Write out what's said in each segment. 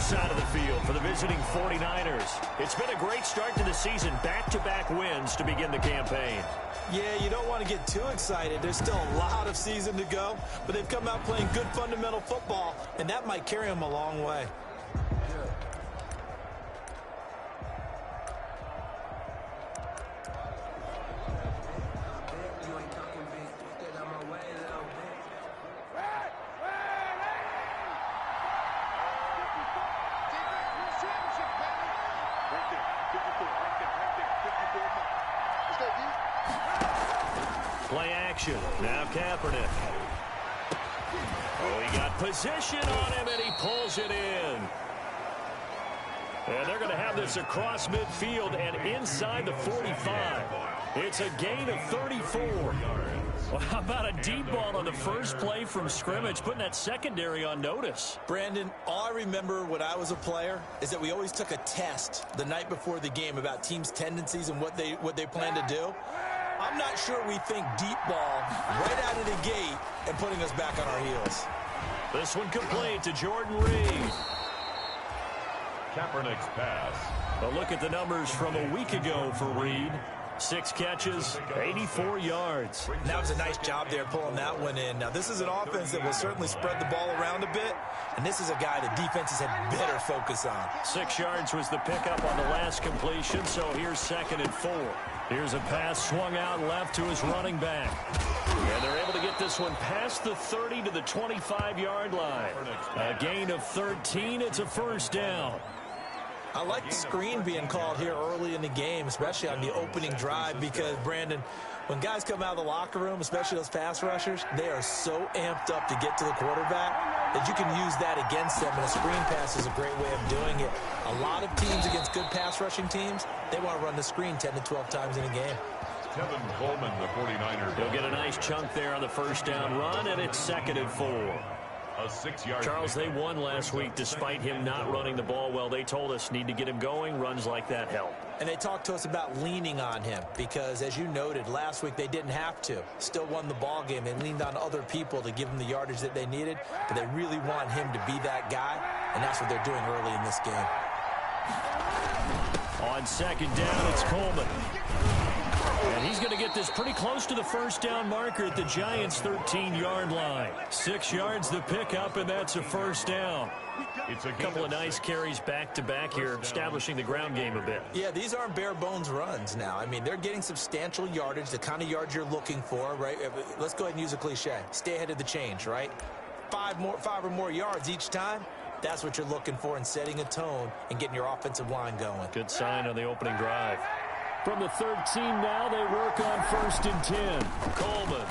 other side of the field for the visiting 49ers. It's been a great start to the season. Back-to-back wins to begin the campaign. Yeah, you don't want to get too excited. There's still a lot of season to go, but they've come out playing good fundamental football, and that might carry them a long way. Play action. Now Kaepernick. Oh, he got position on him, and he pulls it in. And they're going to have this across midfield and inside the 45. It's a gain of 34. Well, how about a deep ball on the first play from scrimmage, putting that secondary on notice? Brandon, all I remember when I was a player is that we always took a test the night before the game about teams' tendencies and what they plan to do. I'm not sure we think deep ball right out of the gate and putting us back on our heels. This one complete to Jordan Reed. Kaepernick's pass. A look at the numbers from a week ago for Reed. 6 catches, 84 yards. And that was a nice job there pulling that one in. Now, this is an offense that will certainly spread the ball around a bit, and this is a guy that defenses had better focus on. 6 yards was the pickup on the last completion, so here's 2nd and 4. Here's a pass swung out left to his running back. And they're able to get this one past the 30 to the 25-yard line. A gain of 13. It's a first down. I like the screen being called here early in the game, especially on the opening drive, because, Brandon, when guys come out of the locker room, especially those pass rushers, they are so amped up to get to the quarterback that you can use that against them, and a screen pass is a great way of doing it. A lot of teams against good pass rushing teams, they want to run the screen 10 to 12 times in a game. Kevin Coleman, the 49ers. He'll get a nice chunk there on the first down run, and it's 2nd and 4. A 6-yard. Charles, they won last week despite him not running the ball well. They told us need to get him going. Runs like that help. And they talked to us about leaning on him because, as you noted, last week they didn't have to. Still won the ball game. They leaned on other people to give them the yardage that they needed, but they really want him to be that guy, and that's what they're doing early in this game. On 2nd down, it's Coleman. And he's going to get this pretty close to the first down marker at the Giants' 13-yard line. 6 yards the pickup, and that's a first down. It's a couple of nice carries back-to-back here, establishing the ground game a bit. Yeah, these aren't bare-bones runs now. I mean, they're getting substantial yardage, the kind of yards you're looking for, right? Let's go ahead and use a cliche. Stay ahead of the change, right? 5 or more yards each time. That's what you're looking for in setting a tone and getting your offensive line going. Good sign on the opening drive. From the 13 now, they work on 1st and 10. Coleman.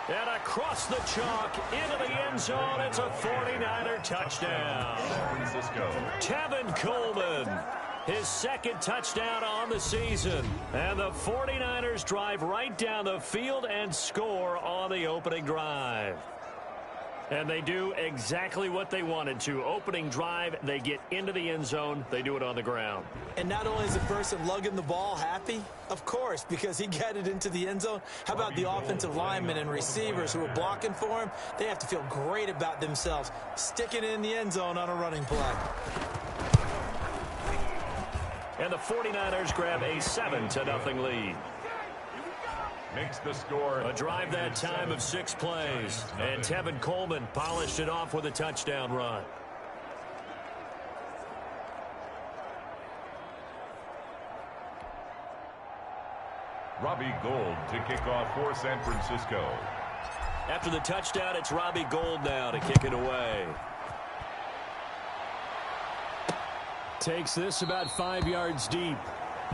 And across the chalk, into the end zone, it's a 49er touchdown. Tevin Coleman, his 2nd touchdown on the season. And the 49ers drive right down the field and score on the opening drive. And they do exactly what they wanted to. Opening drive, they get into the end zone. They do it on the ground. And not only is the person lugging the ball happy, of course, because he got it into the end zone. How about the offensive linemen and receivers who are blocking for him? They have to feel great about themselves, sticking it in the end zone on a running play. And the 49ers grab a 7-0 lead. Makes the score. A drive that time of 6 plays. And Tevin Coleman polished it off with a touchdown run. Robbie Gould to kick off for San Francisco. After the touchdown, it's Robbie Gould now to kick it away. Takes this about 5 yards deep.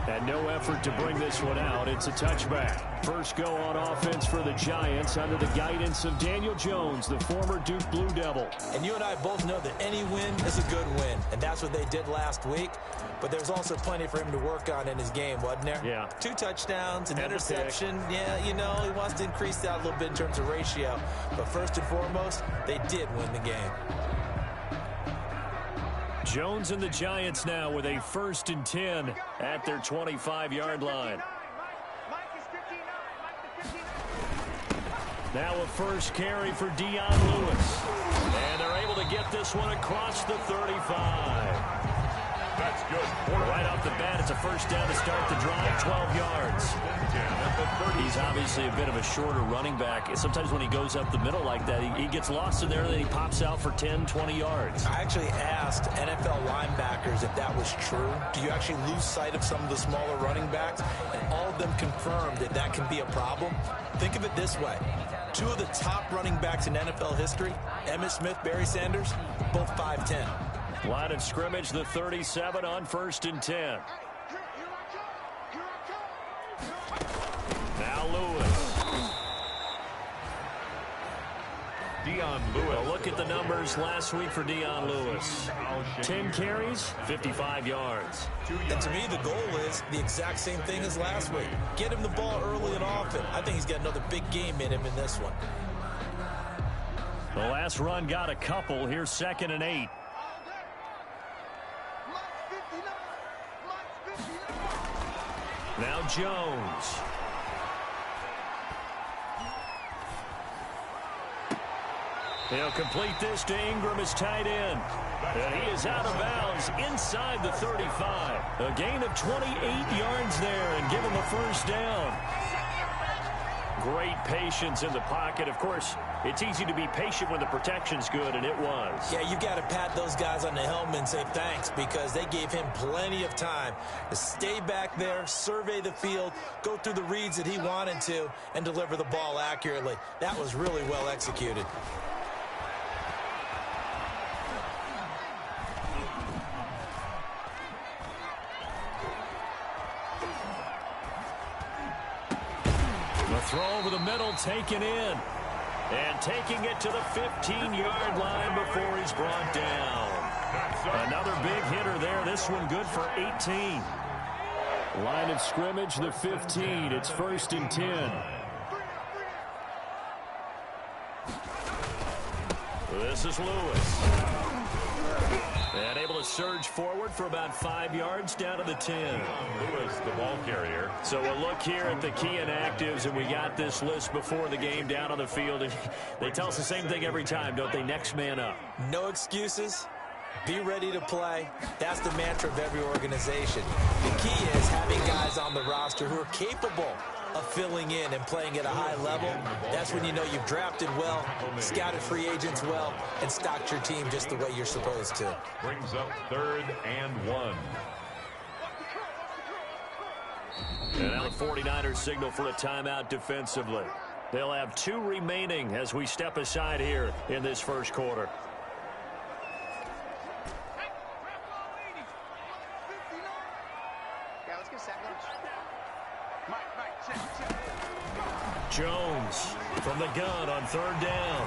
And no effort to bring this one out. It's a touchback. First go on offense for the Giants under the guidance of Daniel Jones, the former Duke Blue Devil. And you and I both know that any win is a good win, and that's what they did last week. But there's also plenty for him to work on in his game, wasn't there? Yeah. 2 touchdowns, an interception. Yeah, you know, he wants to increase that a little bit in terms of ratio. But first and foremost, they did win the game. Jones and the Giants now with a 1st and 10 at their 25-yard line. Now a first carry for Dion Lewis. And they're able to get get this one across the 35. That's good. Right off the bat, it's a first down to start the drive, 12 yards. He's obviously a bit of a shorter running back. Sometimes when he goes up the middle like that, he gets lost in there, and then he pops out for 10, 20 yards. I actually asked NFL linebackers if that was true. Do you actually lose sight of some of the smaller running backs? And all of them confirmed that that can be a problem. Think of it this way. Two of the top running backs in NFL history, Emmitt Smith, Barry Sanders, both 5'10". Line of scrimmage, the 37 on 1st and 10. Now Lewis. Dion Lewis. Well, look at the numbers last week for Dion Lewis. 10 carries, 55 yards. And to me, the goal is the exact same thing as last week. Get him the ball early and often. I think he's got another big game in him in this one. The last run got a couple. Here's 2nd and 8. Now Jones. He'll complete this to Ingram, his tight end. And he is out of bounds inside the 35. A gain of 28 yards there and give him a first down. Great patience in the pocket. Of course, it's easy to be patient when the protection's good, and it was. Yeah, you've got to pat those guys on the helmet and say thanks, because they gave him plenty of time to stay back there, survey the field, go through the reads that he wanted to, and deliver the ball accurately. That was really well executed. Throw over the middle, taken in. And taking it to the 15-yard line before he's brought down. Another big hitter there. This one good for 18. Line of scrimmage, the 15. It's 1st and 10. This is Lewis. And able to surge forward for about 5 yards down to the 10. Lewis, the ball carrier. So we'll look here at the key inactives, and we got this list before the game down on the field. And they tell us the same thing every time, don't they? Next man up. No excuses. Be ready to play. That's the mantra of every organization. The key is having guys on the roster who are capable of filling in and playing at a high level. That's when you know you've drafted well, scouted free agents well, and stocked your team just the way you're supposed to. Brings up 3rd and 1. And now the 49ers signal for a timeout defensively. They'll have 2 remaining as we step aside here in this first quarter. Jones from the gun on 3rd down.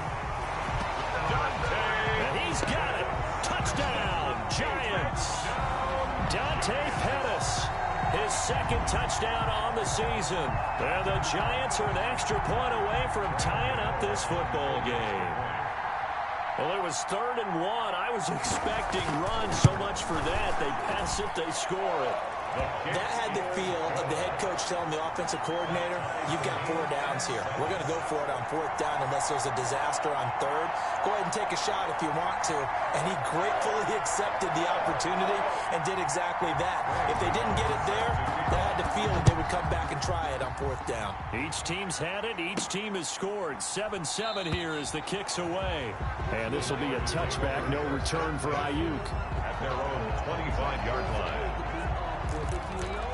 And he's got it. Touchdown, Giants. Dante Pettis, his 2nd touchdown on the season. And the Giants are an extra point away from tying up this football game. Well, it was 3rd and 1. I was expecting runs so much for that. They pass it, they score it. That had the feel of the head coach telling the offensive coordinator, you've got 4 downs here. We're going to go for it on 4th down unless there's a disaster on 3rd. Go ahead and take a shot if you want to. And he gratefully accepted the opportunity and did exactly that. If they didn't get it there, they had the feel that they would come back and try it on 4th down. Each team's had it. Each team has scored. 7-7 here as the kick's away. And this will be a touchback. No return for Ayuk. At their own 25-yard line. If you know,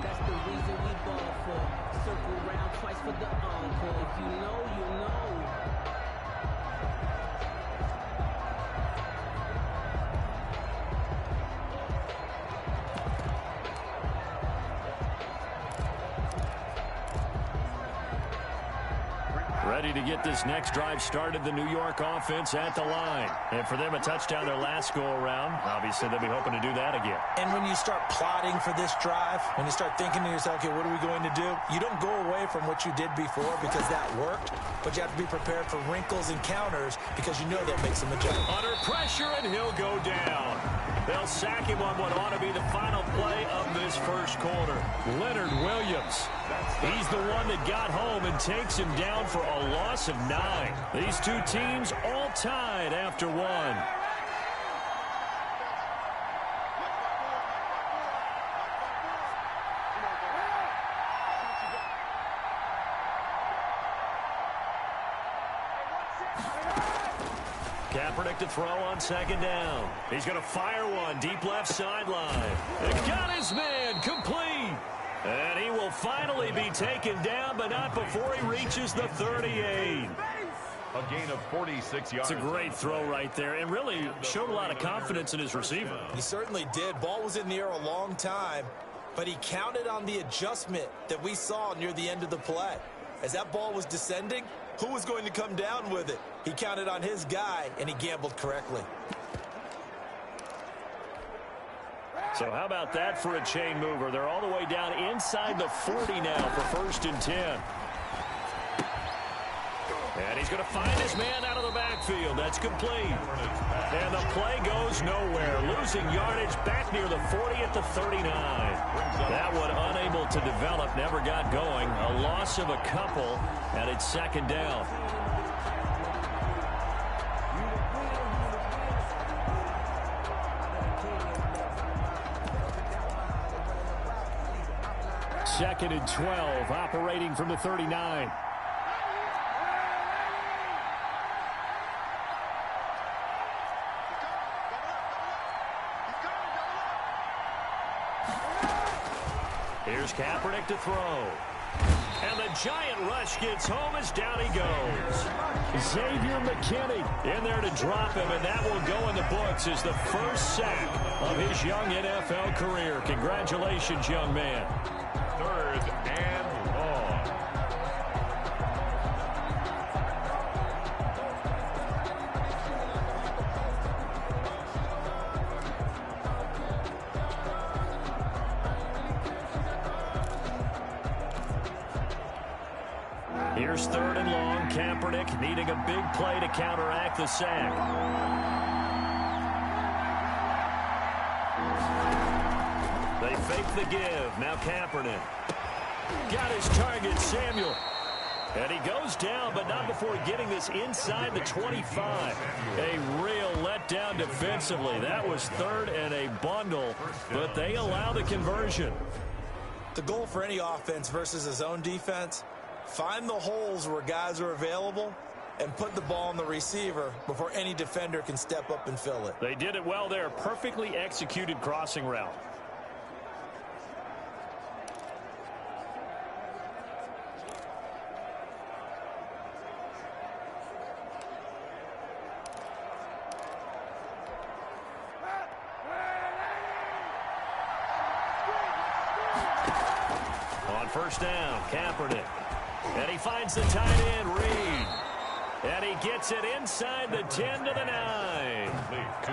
that's the reason we ball for. Circle round twice for the encore. If you know, you know. Ready to get this next drive started, the New York offense at the line. And for them, a touchdown their last go-around. Obviously, they'll be hoping to do that again. And when you start plotting for this drive, when you start thinking to yourself, okay, what are we going to do? You don't go away from what you did before because that worked, but you have to be prepared for wrinkles and counters because you know they'll make some adjustments. Under pressure, and he'll go down. They'll sack him on what ought to be the final play of this first quarter. Leonard Williams. He's the one that got home and takes him down for a loss of 9. These two teams all tied after one. Kaepernick to throw on second down. He's going to fire one deep left sideline. And got his man complete. And he will finally be taken down, but not before he reaches the 38. A gain of 46 yards. It's a great throw right there, and really showed a lot of confidence in his receiver. He certainly did. Ball was in the air a long time, but he counted on the adjustment that we saw near the end of the play. As that ball was descending, who was going to come down with it? He counted on his guy, and he gambled correctly. So how about that for a chain mover? They're all the way down inside the 40 now for 1st and 10. And he's going to find his man out of the backfield. That's complete. And the play goes nowhere. Losing yardage back near the 40 at the 39. That one unable to develop, never got going. A loss of a couple, and it's second down. Second and 12, operating from the 39. Here's Kaepernick to throw. And the giant rush gets home as down he goes. Xavier McKinney in there to drop him, and that will go in the books as the first sack of his young NFL career. Congratulations, young man. 3rd and long. Here's 3rd and long. Kaepernick needing a big play to counteract the sack. They fake the give. Now Kaepernick. Got his target, Samuel. And he goes down, but not before getting this inside the 25. A real letdown defensively. That was 3rd and a bundle, but they allow the conversion. The goal for any offense versus a zone defense, find the holes where guys are available and put the ball on the receiver before any defender can step up and fill it. They did it well there. Perfectly executed crossing route. On 1st down, Kaepernick. And he finds the tight end, Reed. And he gets it inside the 10 to the 9.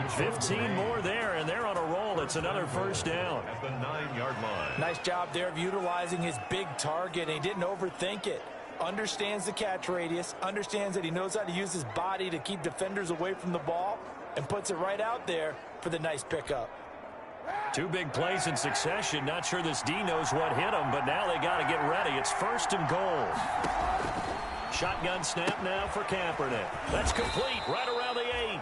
15 more there, and they're on a roll. It's another 1st down. At the 9-yard line. Nice job there of utilizing his big target. He didn't overthink it. Understands the catch radius, understands that he knows how to use his body to keep defenders away from the ball, and puts it right out there for the nice pickup. 2 big plays in succession. Not sure this D knows what hit him, but now they got to get ready. It's 1st and goal. Shotgun snap now for Kaepernick. That's complete right around the 8.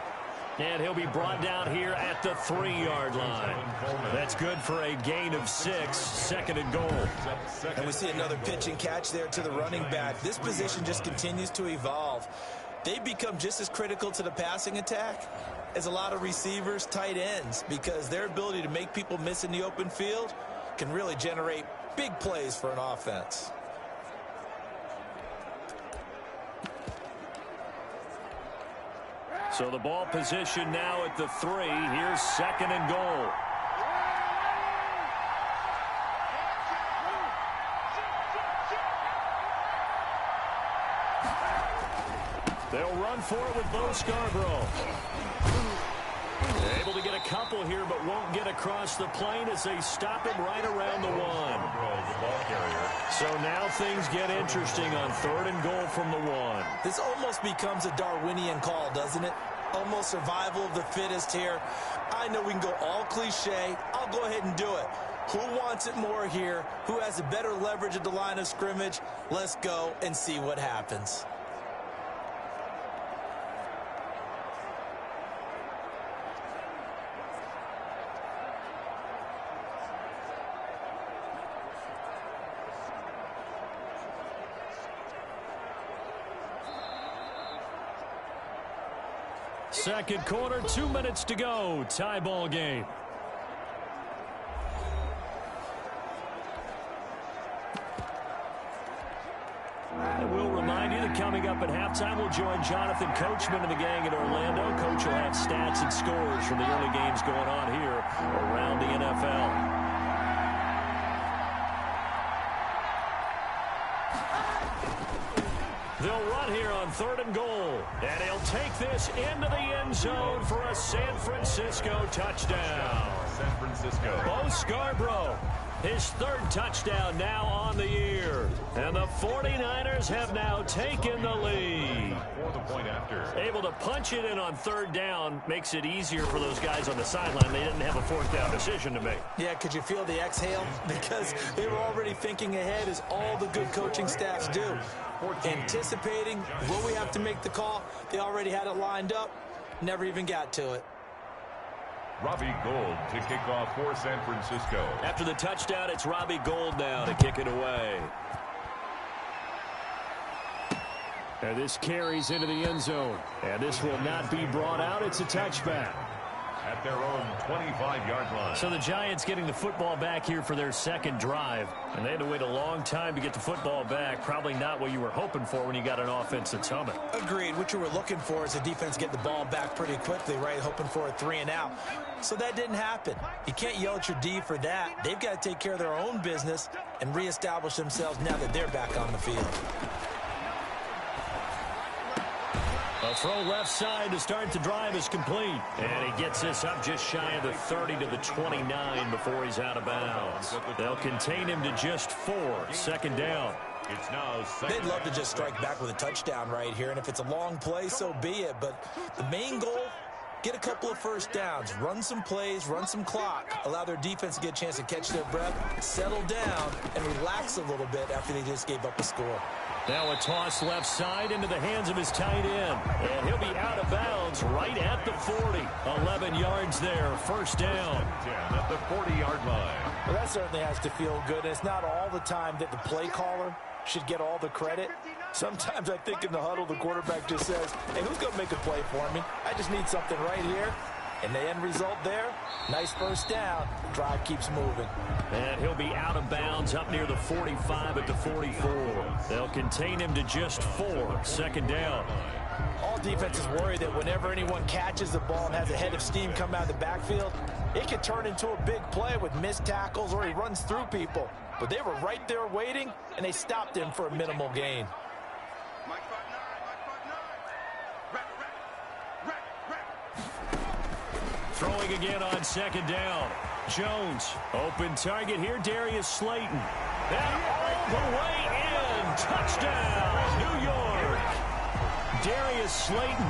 And he'll be brought down here at the 3-yard line. That's good for a gain of 6, 2nd and goal. And we see another pitch and catch there to the running back. This position just continues to evolve. They become just as critical to the passing attack as a lot of receivers, tight ends, because their ability to make people miss in the open field can really generate big plays for an offense. So the ball position now at the 3. Here's 2nd and goal. They'll run for it with Bo Scarborough. Able to get a couple here, but won't get across the plane as they stop him right around the 1. So now things get interesting on 3rd and goal from the 1. This almost becomes a Darwinian call, doesn't it? Almost survival of the fittest here. I know we can go all cliche. I'll go ahead and do it. Who wants it more here? Who has a better leverage at the line of scrimmage? Let's go and see what happens. Second quarter, 2 minutes to go. Tie ball game. I will remind you that coming up at halftime, we'll join Jonathan Coachman and the gang in Orlando. Coach will have stats and scores from the early games going on here around the NFL. They'll run here on 3rd and goal. And he'll take this into the end zone for a San Francisco touchdown. San Francisco. Bo Scarborough, his 3rd touchdown now on the year. And the 49ers have now taken the lead. For the point after. Able to punch it in on 3rd down makes it easier for those guys on the sideline. They didn't have a 4th down decision to make. Yeah, could you feel the exhale? Because they were already thinking ahead, as all the good coaching staffs do. Anticipating, will we have to make the call? They already had it lined up. Never even got to it. Robbie Gould to kick off for San Francisco. After the touchdown, it's Robbie Gould now to kick it away. And this carries into the end zone. And this will not be brought out. It's a touchback. At their own 25-yard line. So the Giants getting the football back here for their 2nd drive. And they had to wait a long time to get the football back. Probably not what you were hoping for when you got an offense that's humming. Agreed. What you were looking for is the defense get the ball back pretty quickly, right? Hoping for a 3 and out. So that didn't happen. You can't yell at your D for that. They've got to take care of their own business and reestablish themselves now that they're back on the field. A throw left side to start the drive is complete. And he gets this up just shy of the 30 to the 29 before he's out of bounds. They'll contain him to just 4. 2nd down. It's now They'd love to just strike back with a touchdown right here. And if it's a long play, so be it. But the main goal, get a couple of 1st downs. Run some plays, run some clock. Allow their defense to get a chance to catch their breath, settle down, and relax a little bit after they just gave up a score. Now a toss left side into the hands of his tight end. And he'll be out of bounds right at the 40. 11 yards there, 1st down. at the 40-yard line. Well, that certainly has to feel good. It's not all the time that the play caller should get all the credit. Sometimes I think in the huddle, the quarterback just says, hey, who's going to make a play for me? I just need something right here. And the end result there, nice 1st down. Drive keeps moving. And he'll be out of bounds up near the 45 at the 44. They'll contain him to just 4. 2nd down. All defenses worry that whenever anyone catches the ball and has a head of steam come out of the backfield, it can turn into a big play with missed tackles or he runs through people. But they were right there waiting, and they stopped him for a minimal gain. Throwing again on 2nd down. Jones, open target here, Darius Slayton. And all the way in. Touchdown, New York. Darius Slayton,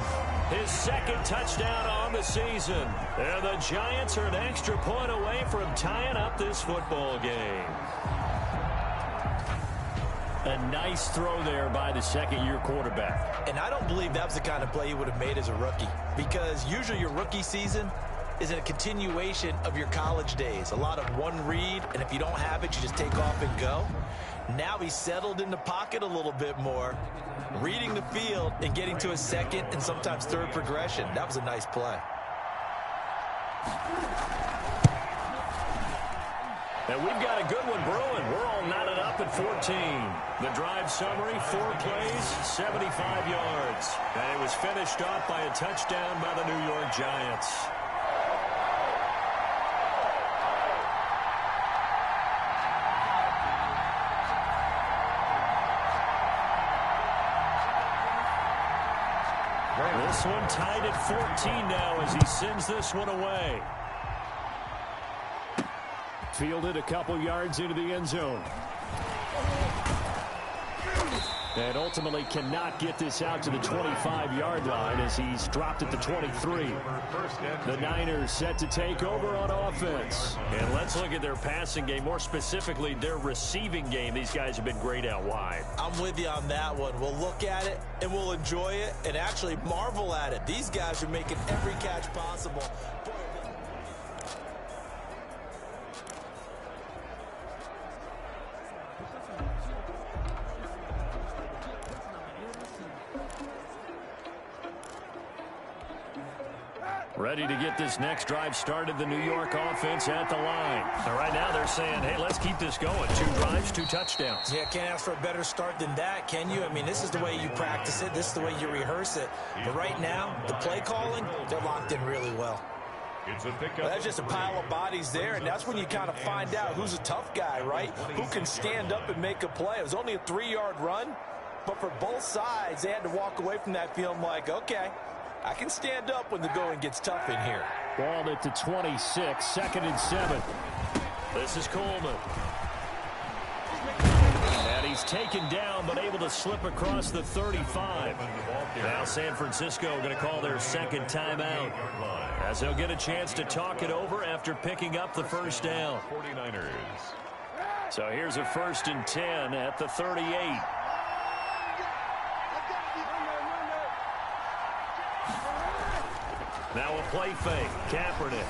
his 2nd touchdown on the season. And the Giants are an extra point away from tying up this football game. A nice throw there by the 2nd-year quarterback. And I don't believe that was the kind of play he would have made as a rookie, because usually your rookie season is a continuation of your college days. A lot of one read, and if you don't have it, you just take off and go. Now he's settled in the pocket a little bit more, reading the field and getting to a 2nd and sometimes 3rd progression. That was a nice play. And we've got a good one brewing. We're all knotted up at 14. The drive summary, 4 plays, 75 yards. And it was finished off by a touchdown by the New York Giants. This one tied at 14 now as he sends this one away. Fielded a couple yards into the end zone. And ultimately cannot get this out to the 25-yard line as he's dropped at the 23. The Niners set to take over on offense. And let's look at their passing game, more specifically their receiving game. These guys have been great out wide. I'm with you on that one. We'll look at it and we'll enjoy it and actually marvel at it. These guys are making every catch possible. Ready to get this next drive started, the New York offense at the line. And right now they're saying, hey, let's keep this going. 2 drives, 2 touchdowns. Yeah, can't ask for a better start than that, can you? I mean, this is the way you practice it. This is the way you rehearse it. But right now, the play calling, they're locked in really well. Well, that's just a pile of bodies there, and that's when you kind of find out who's a tough guy, right? Who can stand up and make a play. It was only a 3-yard run, but for both sides, they had to walk away from that feeling like, okay, I can stand up when the going gets tough in here. Ball at the 26, 2nd and 7. This is Coleman. And he's taken down, but able to slip across the 35. Now San Francisco going to call their 2nd timeout, as they'll get a chance to talk it over after picking up the first down. 49ers. So here's a 1st and 10 at the 38. Now a play fake. Kaepernick.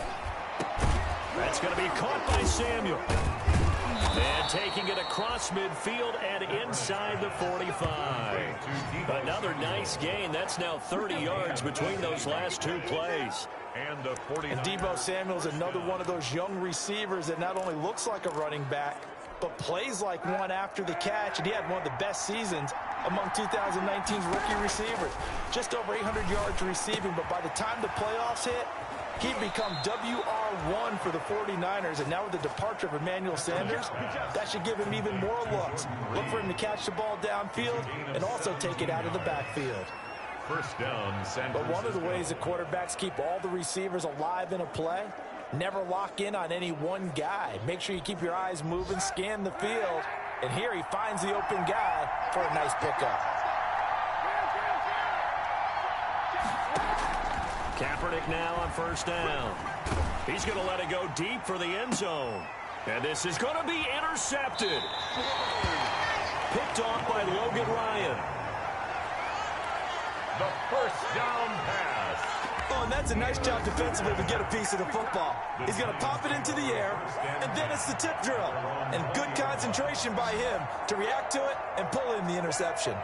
That's going to be caught by Samuel. And taking it across midfield and inside the 45. Another nice gain. That's now 30 yards between those last 2 plays. And the 49ers. And Deebo Samuel's another one of those young receivers that not only looks like a running back, but plays like one after the catch. And he had one of the best seasons among 2019's rookie receivers. Just over 800 yards receiving, but by the time the playoffs hit, he'd become WR1 for the 49ers, and now with the departure of Emmanuel Sanders, that should give him even more looks. Look for him to catch the ball downfield and also take it out of the backfield. First down, San But one of the Francisco. ways that quarterbacks keep all the receivers alive in a play, never lock in on any one guy. Make sure you keep your eyes moving, scan the field, and here he finds the open guy for a nice pickup. Kaepernick now on 1st down. He's going to let it go deep for the end zone. And this is going to be intercepted. Picked off by Logan Ryan. The first down pass. Oh, and that's a nice job defensively to get a piece of the football. He's going to pop it into the air, and then it's the tip drill. And good concentration by him to react to it and pull in the interception.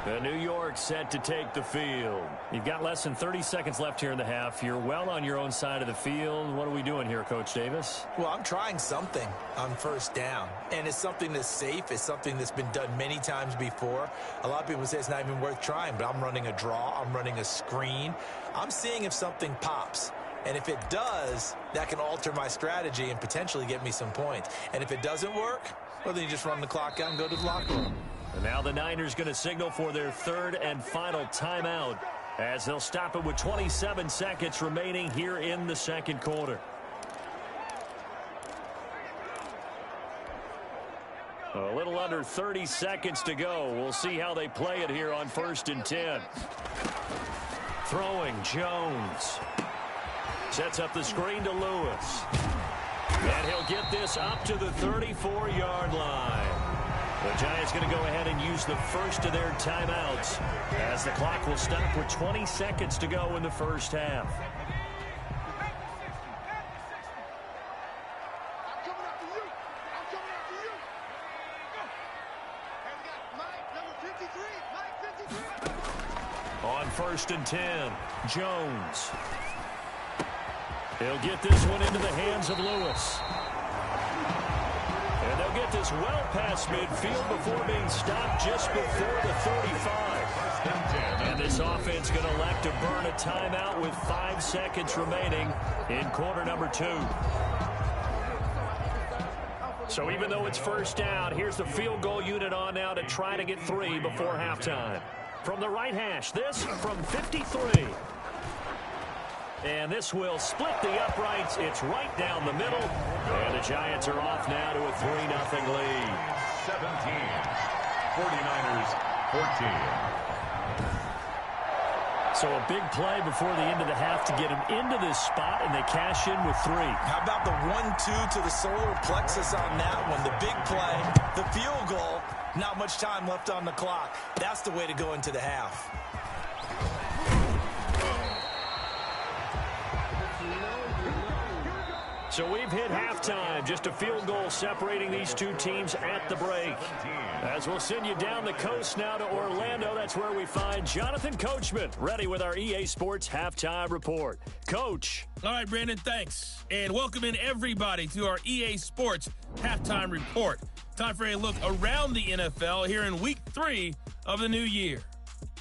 The New York set to take the field. You've got less than 30 seconds left here in the half. You're well on your own side of the field. What are we doing here, Coach Davis? Well, I'm trying something on 1st down, and it's something that's safe. It's something that's been done many times before. A lot of people say it's not even worth trying, but I'm running a draw. I'm running a screen. I'm seeing if something pops. And if it does, that can alter my strategy and potentially get me some points. And if it doesn't work, well, then you just run the clock out and go to the locker room. And now the Niners going to signal for their 3rd and final timeout, as they'll stop it with 27 seconds remaining here in the 2nd quarter. A little under 30 seconds to go. We'll see how they play it here on 1st and 10. Throwing, Jones. Sets up the screen to Lewis. And he'll get this up to the 34-yard line. The Giants going to go ahead and use the first of their timeouts, as the clock will stop with 20 seconds to go in the first half. On 1st and 10, Jones. He'll get this one into the hands of Lewis. And they'll get this well past midfield before being stopped just before the 35. And this offense going to elect to burn a timeout with 5 seconds remaining in quarter number 2. So even though it's 1st down, here's the field goal unit on now to try to get 3 before halftime. From the right hash, this from 53. And this will split the uprights. It's right down the middle. And the Giants are off now to a 3-0 lead. 17. 49ers 14. So a big play before the end of the half to get him into this spot, and they cash in with 3. How about the 1-2 to the solar plexus on that one? The big play, the field goal, not much time left on the clock. That's the way to go into the half. So we've hit halftime. Just a field goal separating these two teams at the break. As we'll send you down the coast now to Orlando, that's where we find Jonathan Coachman, ready with our EA Sports Halftime Report. Coach. All right, Brandon, thanks. And welcome in everybody to our EA Sports Halftime Report. Time for a look around the NFL here in Week 3 of the new year.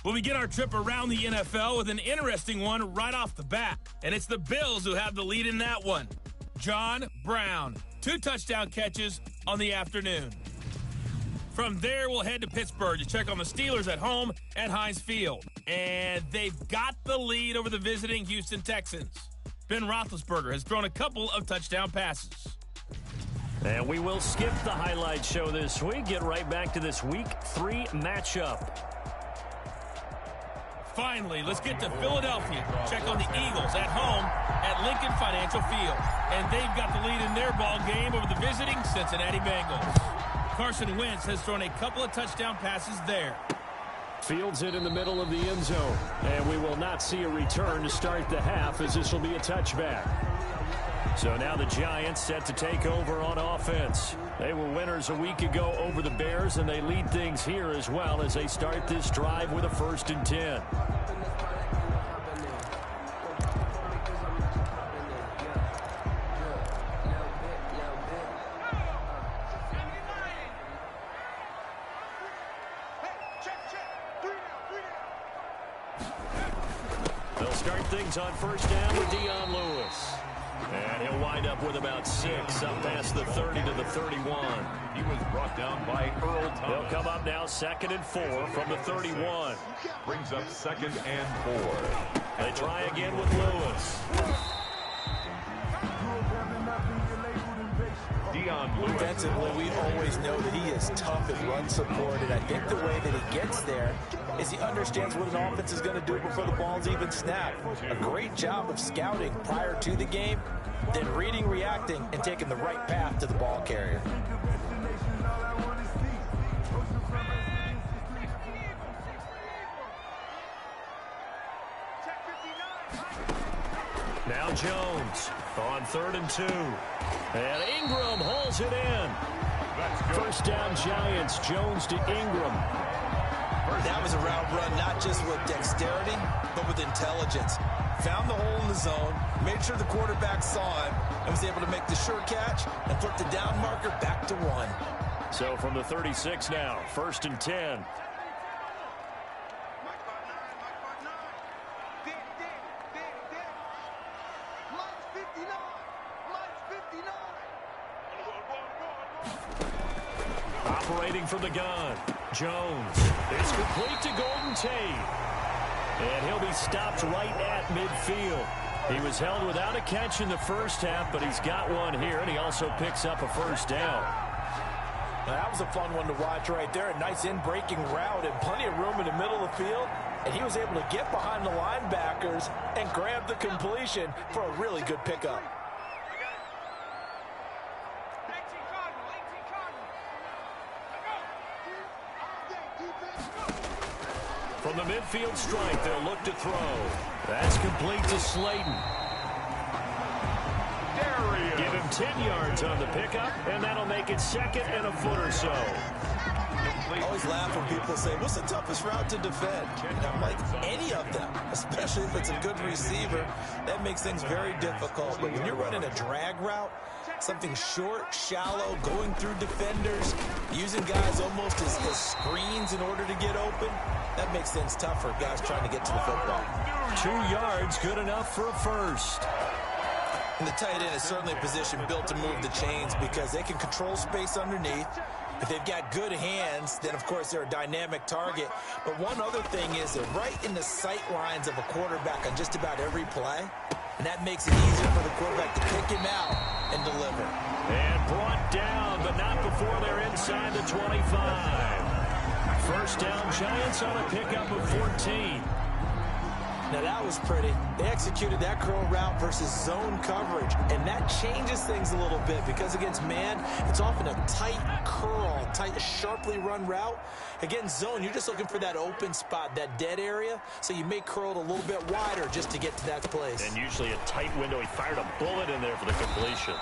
We'll begin our trip around the NFL with an interesting one right off the bat. And it's the Bills who have the lead in that one. John Brown, 2 touchdown catches on the afternoon. From there, we'll head to Pittsburgh to check on the Steelers at home at Heinz Field. And they've got the lead over the visiting Houston Texans. Ben Roethlisberger has thrown a couple of touchdown passes. And we will skip the highlight show this week. Get right back to this Week 3 matchup. Finally, let's get to Philadelphia. Check on the Eagles at home at Lincoln Financial Field. And they've got the lead in their ball game over the visiting Cincinnati Bengals. Carson Wentz has thrown a couple of touchdown passes there. Fields it in the middle of the end zone. And we will not see a return to start the half, as this will be a touchback. So now the Giants set to take over on offense. They were winners a week ago over the Bears, and they lead things here as well as they start this drive with a 1st and 10. They'll start things on 1st down with Dion Lewis. And he'll wind up with about 6 up past the 30 to the 31. He was brought down by Earl Thomas. They'll come up now 2nd and 4 from the 31. Brings up 2nd and 4. They try again with Lewis. Defensively, we always know that he is tough and run support, and I think the way that he gets there is he understands what an offense is going to do before the ball's even snapped. A great job of scouting prior to the game, then reading, reacting, and taking the right path to the ball carrier. Now Jones on 3rd and 2. And Ingram hauls it in. 1st down Giants. Jones to Ingram. That was a route run, not just with dexterity, but with intelligence. Found the hole in the zone, made sure the quarterback saw him, and was able to make the sure catch and flip the down marker back to 1. So from the 36 now, 1st and 10. Operating from the gun, Jones. It's complete to Golden Tate. And he'll be stopped right at midfield. He was held without a catch in the 1st half, but he's got one here, and he also picks up a 1st down. Now, that was a fun one to watch right there. A nice in-breaking route and plenty of room in the middle of the field. And he was able to get behind the linebackers and grab the completion for a really good pickup. From the midfield strike, they'll look to throw. That's complete to Slayton. Give him 10 yards on the pickup, and that'll make it 2nd and a foot or so. I always laugh when people say, what's the toughest route to defend? And I'm like, any of them, especially if it's a good receiver. That makes things very difficult. But when you're running a drag route, something short, shallow, going through defenders, using guys almost as screens in order to get open, that makes things tough for guys trying to get to the football. 2 yards, good enough for a 1st. And the tight end is certainly a position built to move the chains because they can control space underneath. If they've got good hands, then, of course, they're a dynamic target. But one other thing is they're right in the sight lines of a quarterback on just about every play. And that makes it easier for the quarterback to pick him out and deliver. And brought down, but not before they're inside the 25. 1st down, Giants on a pickup of 14. Now that was pretty. They executed that curl route versus zone coverage, and that changes things a little bit because against man, it's often a tight curl, tight, sharply run route. Against zone, you're just looking for that open spot, that dead area, so you may curl it a little bit wider just to get to that place. And usually a tight window. He fired a bullet in there for the completion.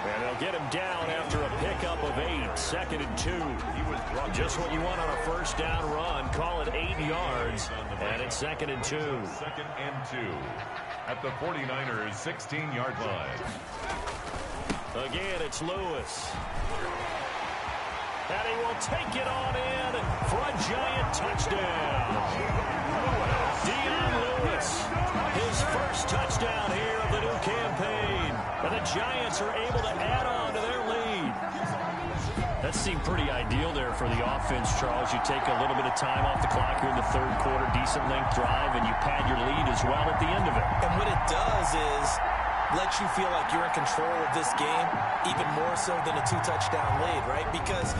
And they'll get him down after a pickup of 8, 2nd and 2. Just what you want on a first down run. Call it 8 yards, and it's 2nd and 2. 2nd and 2 at the 49ers' 16-yard line. Again, it's Lewis. And he will take it on in for a giant touchdown. Dion Lewis, his first touchdown here of the new campaign. And the Giants are able to add on to their lead. That seemed pretty ideal there for the offense, Charles. You take a little bit of time off the clock here in the third quarter, decent length drive, and you pad your lead as well at the end of it. And what it does is let you feel like you're in control of this game, even more so than a 2-touchdown lead, right? Because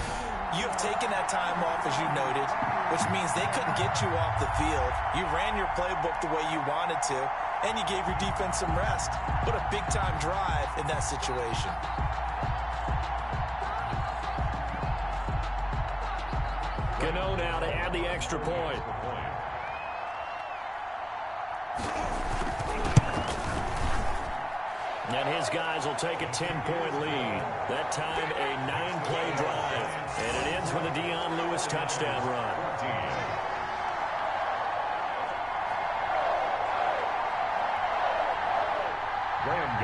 you've taken that time off, as you noted, which means they couldn't get you off the field. You ran your playbook the way you wanted to, and you gave your defense some rest. What a big-time drive in that situation. Gano now to add the extra point. And his guys will take a 10-point lead. That time a 9-play drive. And it ends with a Dion Lewis touchdown run.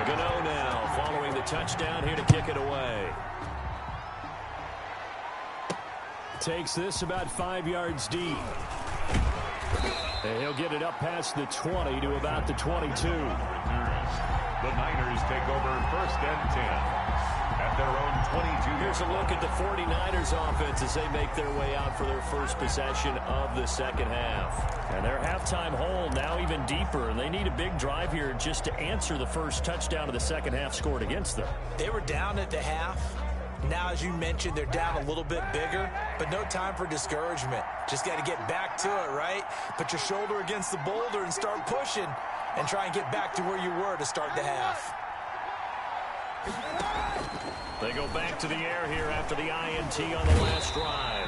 Gano now following the touchdown here to kick it away. Takes this about 5 yards deep. And he'll get it up past the 20 to about the 22. The Niners take over 1st and 10 at their own 22. Here's a look at the 49ers offense as they make their way out for their first possession of the second half. And their halftime hole now even deeper, and they need a big drive here just to answer the first touchdown of the second half scored against them. They were down at the half. Now, as you mentioned, they're down a little bit bigger, but no time for discouragement. Just got to get back to it, right? Put your shoulder against the boulder and start pushing and try and get back to where you were to start the half. They go back to the air here after the INT on the last drive.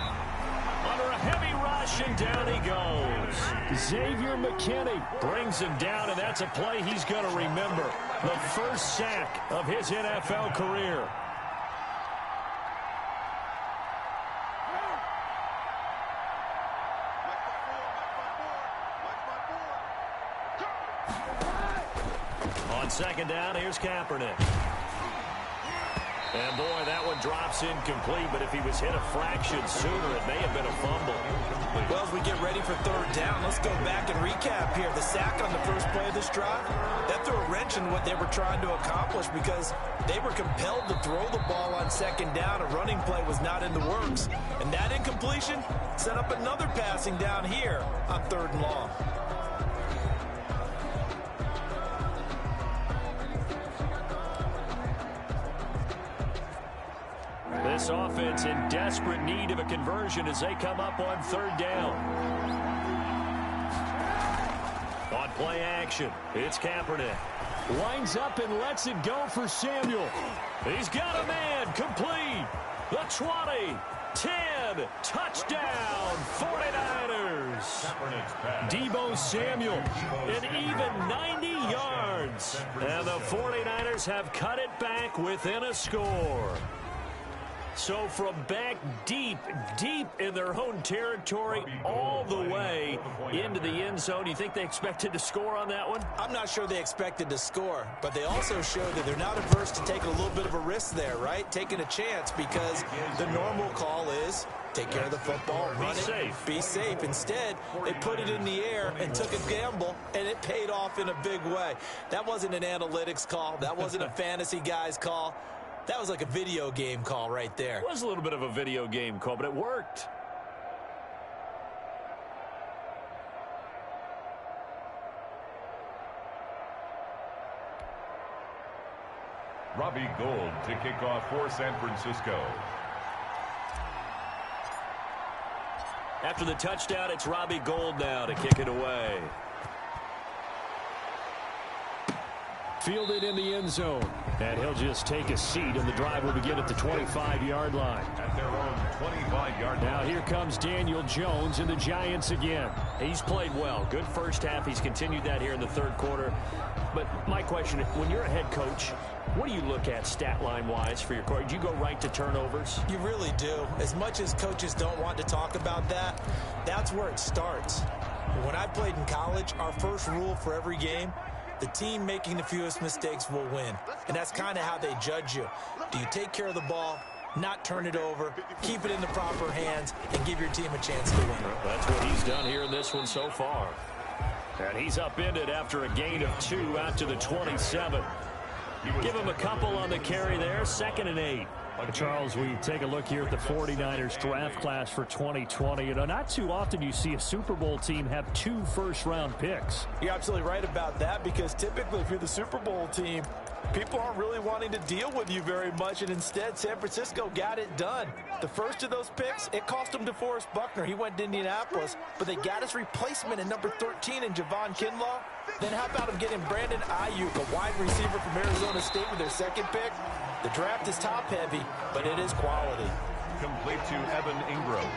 Under a heavy rush, and down he goes. Xavier McKinney brings him down, and that's a play he's going to remember. The first sack of his NFL career. On second down, here's Kaepernick. And boy, that one drops incomplete, but if he was hit a fraction sooner, it may have been a fumble. Well, as we get ready for third down, let's go back and recap here. The sack on the first play of this drive, that threw a wrench in what they were trying to accomplish because they were compelled to throw the ball on second down. A running play was not in the works. And that incompletion set up another passing down here on 3rd and long. This offense in desperate need of a conversion as they come up on 3rd down. On play action, it's Kaepernick. Lines up and lets it go for Samuel. He's got a man, complete. The 20, 10, touchdown, 49ers. Deebo Samuel, an even 90 yards. And the 49ers have cut it back within a score. So from back deep in their own territory all the way into the end zone, you think they expected to score on that one? I'm not sure they expected to score, but they also showed that they're not averse to taking a little bit of a risk there, right? Taking a chance because the normal call is take care of the football, run it, be safe. Instead, they put it in the air and took a gamble, and it paid off in a big way. That wasn't an analytics call. That wasn't a fantasy guy's call. That was like a video game call right there. It was a little bit of a video game call, but it worked. Robbie Gould to kick off for San Francisco. After the touchdown, it's Robbie Gould now to kick it away. Fielded in the end zone. And he'll just take a seat, and the drive will begin at the 25-yard line. At their own 25-yard line. Now here comes Daniel Jones and the Giants again. He's played well. Good first half. He's continued that here in the third quarter. But my question, when you're a head coach, what do you look at stat line-wise for your court? Do you go right to turnovers? You really do. As much as coaches don't want to talk about that, that's where it starts. When I played in college, our first rule for every game, the team making the fewest mistakes will win. And that's kind of how they judge you. Do you take care of the ball, not turn it over, keep it in the proper hands, and give your team a chance to win? That's what he's done here in this one so far. And he's upended after a gain of 2 out to the 27. Give him a couple on the carry there. 2nd and 8. Charles, we take a look here at the 49ers draft class for 2020. You know, not too often you see a Super Bowl team have 2 first-round picks. You're absolutely right about that, because typically if you're the Super Bowl team, people aren't really wanting to deal with you very much, and instead San Francisco got it done. The first of those picks, it cost them DeForest Buckner. He went to Indianapolis, but they got his replacement at number 13 in Javon Kinlaw. Then how about him getting Brandon Ayuk, a wide receiver from Arizona State, with their 2nd pick? The draft is top-heavy, but it is quality. Complete to Evan Ingram.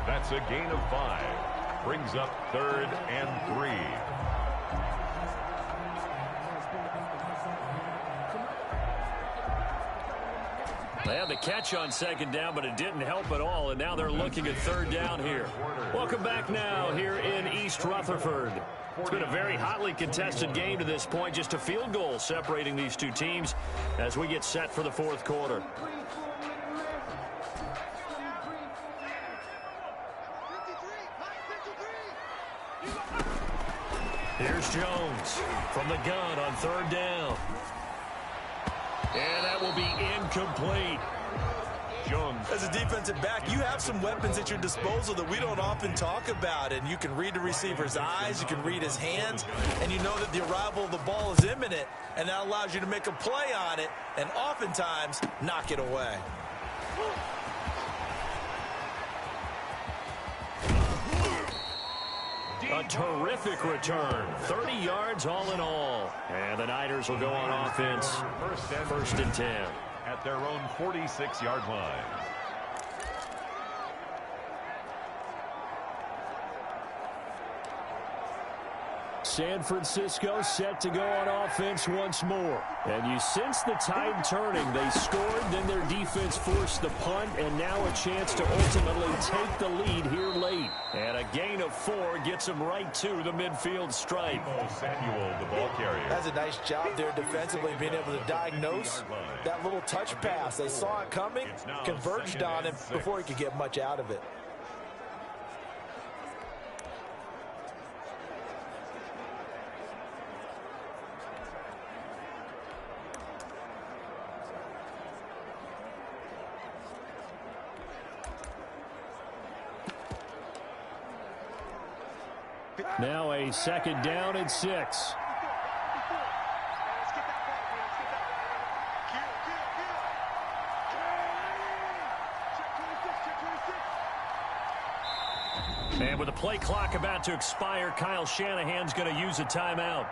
That's a gain of 5. Brings up 3rd and 3. They had the catch on 2nd down, but it didn't help at all, and now they're looking at 3rd down here. Welcome back now here in East Rutherford. It's been a very hotly contested game to this point. Just a field goal separating these two teams as we get set for the 4th quarter. Here's Jones from the gun on 3rd down. And that will be incomplete. Jones. As a defensive back, you have some weapons at your disposal that we don't often talk about. And you can read the receiver's eyes, you can read his hands, and you know that the arrival of the ball is imminent. And that allows you to make a play on it and oftentimes knock it away. A terrific return. 30 yards all in all. And the Niners will go on offense. 1st and 10. At their own 46-yard line. San Francisco set to go on offense once more. And you sense the tide turning. They scored, then their defense forced the punt, and now a chance to ultimately take the lead here late. And a gain of 4 gets them right to the midfield stripe. Samuel, the ball carrier. That's a nice job there defensively, being able to diagnose that little touch pass. They saw it coming, converged on him before he could get much out of it. Now a 2nd down and 6. And with the play clock about to expire, Kyle Shanahan's going to use a timeout.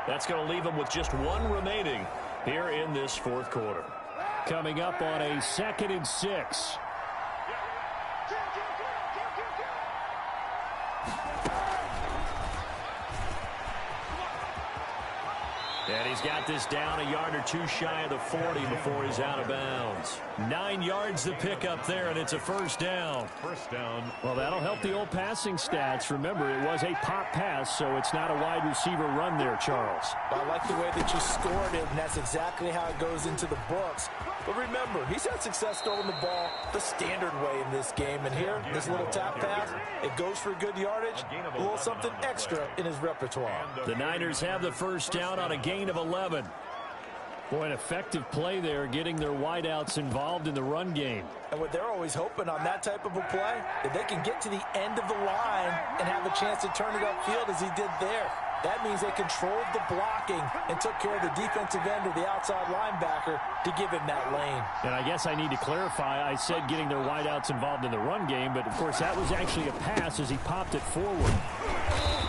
That's going to leave him with just 1 remaining here in this 4th quarter. Coming up on a 2nd and 6. And he's got this down a yard or 2 shy of the 40 before he's out of bounds. 9 yards to pick up there, and it's a 1st down. 1st down. Well, that'll help the old passing stats. Remember, it was a pop pass, so it's not a wide receiver run there, Charles. I like the way that you scored it, and that's exactly how it goes into the books. But remember, he's had success throwing the ball the standard way in this game. And here, this little tap pass, it goes for good yardage, a little something extra in his repertoire. The Niners have the 1st down on a gain of 11. Boy, an effective play there, getting their wideouts involved in the run game. And what they're always hoping on that type of a play, that they can get to the end of the line and have a chance to turn it upfield as he did there. That means they controlled the blocking and took care of the defensive end or the outside linebacker to give him that lane. And I guess I need to clarify, I said getting their wideouts involved in the run game, but of course that was actually a pass as he popped it forward.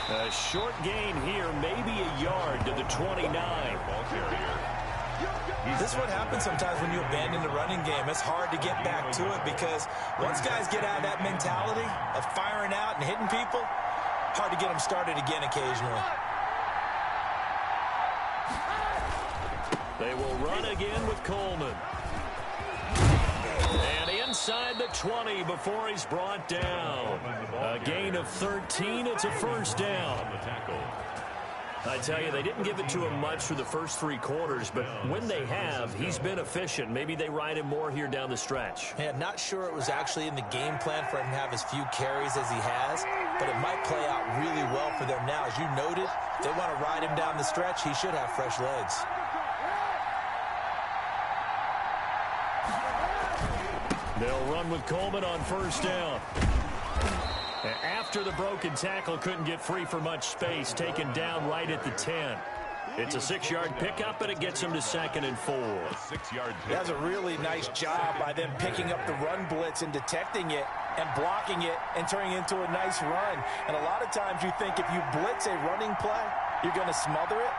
A short gain here, maybe a yard to the 29. This is what happens sometimes when you abandon the running game. It's hard to get back to it because once guys get out of that mentality of firing out and hitting people, hard to get them started again occasionally. They will run again with Coleman. And inside the 20 before he's brought down. A gain of 13. It's a first down. I tell you, they didn't give it to him much for the first 3 quarters, but when they have, he's been efficient. Maybe they ride him more here down the stretch. Man, not sure it was actually in the game plan for him to have as few carries as he has, but it might play out really well for them now. As you noted, if they want to ride him down the stretch, he should have fresh legs. They'll run with Coleman on first down. After the broken tackle, couldn't get free for much space, taken down right at the 10. It's a 6-yard pickup, and it gets him to 2nd and 4. That's a really nice job by them picking up the run blitz and detecting it and blocking it and turning it into a nice run. And a lot of times you think if you blitz a running play, you're going to smother it.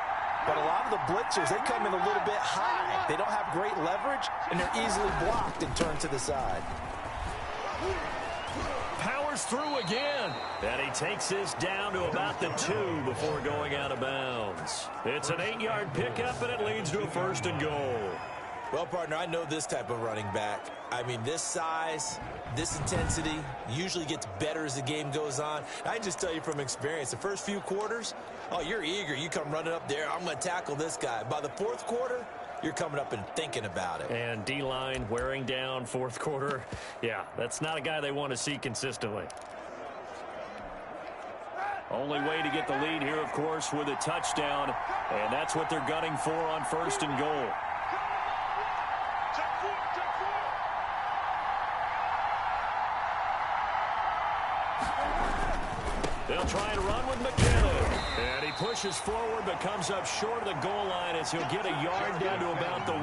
But a lot of the blitzers, they come in a little bit high. They don't have great leverage, and they're easily blocked and turned to the side. Powers through again. And he takes this down to about the 2 before going out of bounds. It's an 8-yard pickup, and it leads to a 1st and goal. Well, partner, I know this type of running back. I mean, this size, this intensity usually gets better as the game goes on. I can just tell you from experience, the first few quarters, oh, you're eager. You come running up there, I'm going to tackle this guy. By the 4th quarter, you're coming up and thinking about it. And D-line wearing down 4th quarter. Yeah, that's not a guy they want to see consistently. Only way to get the lead here, of course, with a touchdown. And that's what they're gunning for on 1st and goal. They'll try and run with McKinnon. And he pushes forward but comes up short of the goal line as he'll get a yard down to about the 1.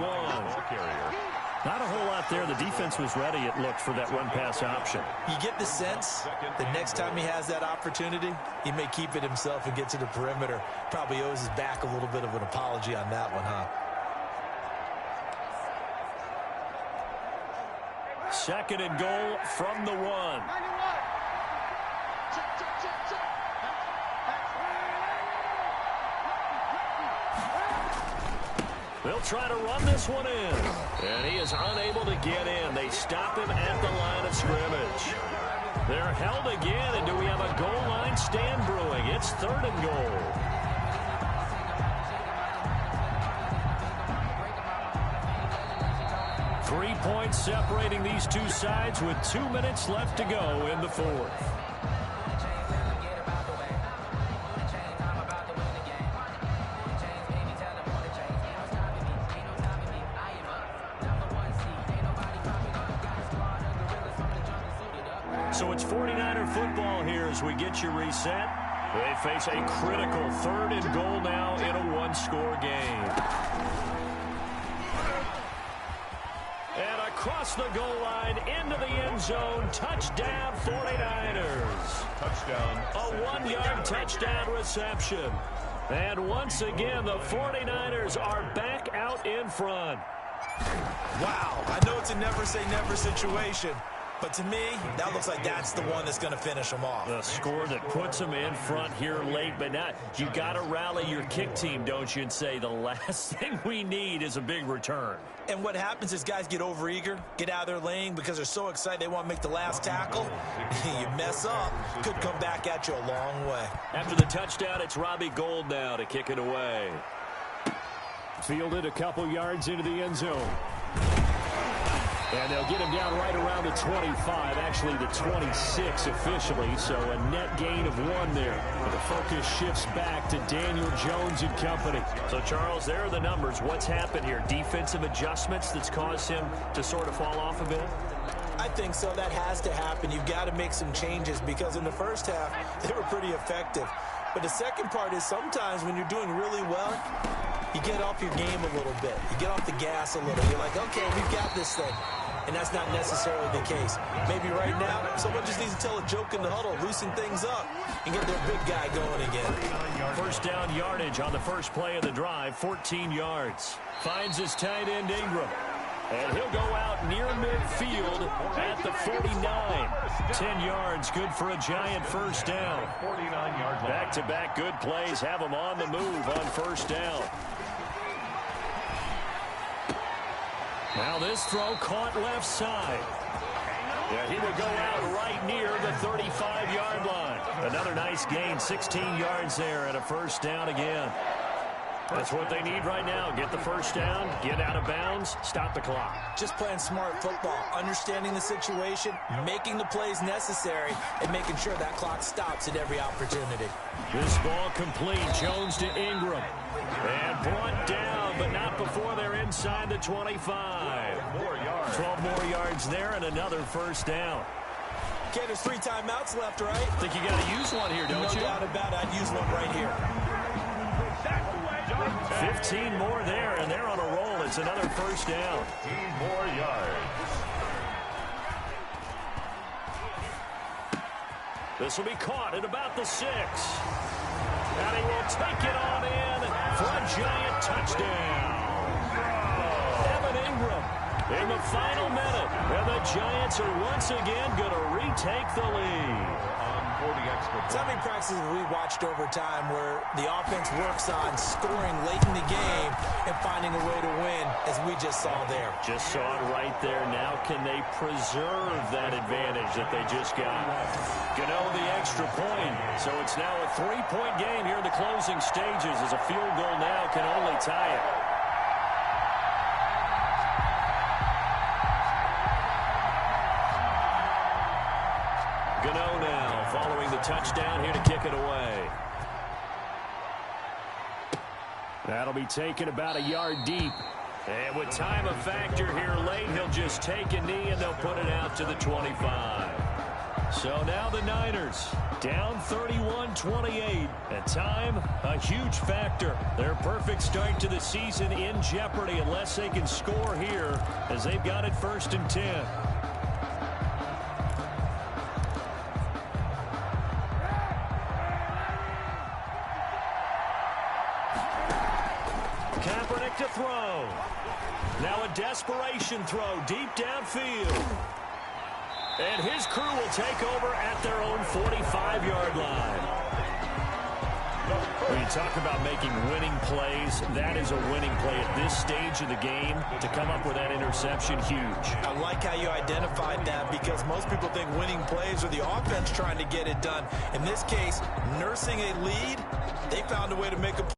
Not a whole lot there. The defense was ready, it looked, for that run-pass option. You get the sense that next time he has that opportunity, he may keep it himself and get to the perimeter. Probably owes his back a little bit of an apology on that one, huh? 2nd and goal from the 1. They'll try to run this one in. And he is unable to get in. They stop him at the line of scrimmage. They're held again, and do we have a goal line stand brewing? It's 3rd and goal. Three points separating these two sides with 2 minutes left to go in the 4th. So it's 49er football here as we get you reset. They face a critical 3rd and goal now in a 1-score game. And across the goal line into the end zone. Touchdown 49ers. Touchdown. A 1-yard touchdown reception. And once again, the 49ers are back out in front. Wow, I know it's a never-say-never situation. But to me, that looks like that's the one that's going to finish them off. The score that puts them in front here late, but not. You got to rally your kick team, don't you, and say the last thing we need is a big return. And what happens is guys get overeager, get out of their lane because they're so excited they want to make the last tackle. You mess up, could come back at you a long way. After the touchdown, it's Robbie Gould now to kick it away. Fielded a couple yards into the end zone. And they'll get him down right around the 25, actually the 26 officially, so a net gain of 1 there. But the focus shifts back to Daniel Jones and company. So, Charles, there are the numbers. What's happened here? Defensive adjustments that's caused him to sort of fall off a bit? I think so. That has to happen. You've got to make some changes because in the first half, they were pretty effective. But the second part is sometimes when you're doing really well, you get off your game a little bit. You get off the gas a little. You're like, okay, we've got this thing. And that's not necessarily the case. Maybe right now, someone just needs to tell a joke in the huddle, loosen things up. and get their big guy going again. First down yardage on the first play of the drive, 14 yards. Finds his tight end Ingram. And he'll go out near midfield at the 49. 10 yards, good for a giant first down. Back-to-back good plays have him on the move on first down. Now this throw caught left side. Yeah, he will go out right near the 35-yard line. Another nice gain, 16 yards there and a first down again. That's what they need right now. Get the first down, get out of bounds, stop the clock. Just playing smart football, understanding the situation, making the plays necessary, and making sure that clock stops at every opportunity. This ball complete. Jones to Ingram. And brought down, but not before they're inside the 25. 12 more yards there and another first down. Okay, there's 3 timeouts left, right? Think you got to use one here, don't you? No doubt about it. I'd use one right here. 15 more there, and they're on a roll. It's another first down. 15 more yards. This will be caught at about the 6. And he will take it on in for a giant touchdown. Evan Ingram in the final minute. And the Giants are once again going to retake the lead. So many practices we watched over time where the offense works on scoring late in the game and finding a way to win, as we just saw there. Just saw it right there. Now can they preserve that advantage that they just got? Gano the extra point. So it's now a 3-point game here in the closing stages as a field goal now can only tie it. Gano now following the touchdown here to kick it away. That'll be taken about a yard deep. And with time a factor here late, he'll just take a knee and they'll put it out to the 25. So now the Niners down 31-28. At time, a huge factor. Their perfect start to the season in jeopardy unless they can score here as they've got it 1st and 10. Kaepernick to throw. Now a desperation throw deep downfield. And his crew will take over at their own 45-yard line. When you talk about making winning plays, that is a winning play at this stage of the game. To come up with that interception, huge. I like how you identified that because most people think winning plays are the offense trying to get it done. In this case, nursing a lead, they found a way to make a play.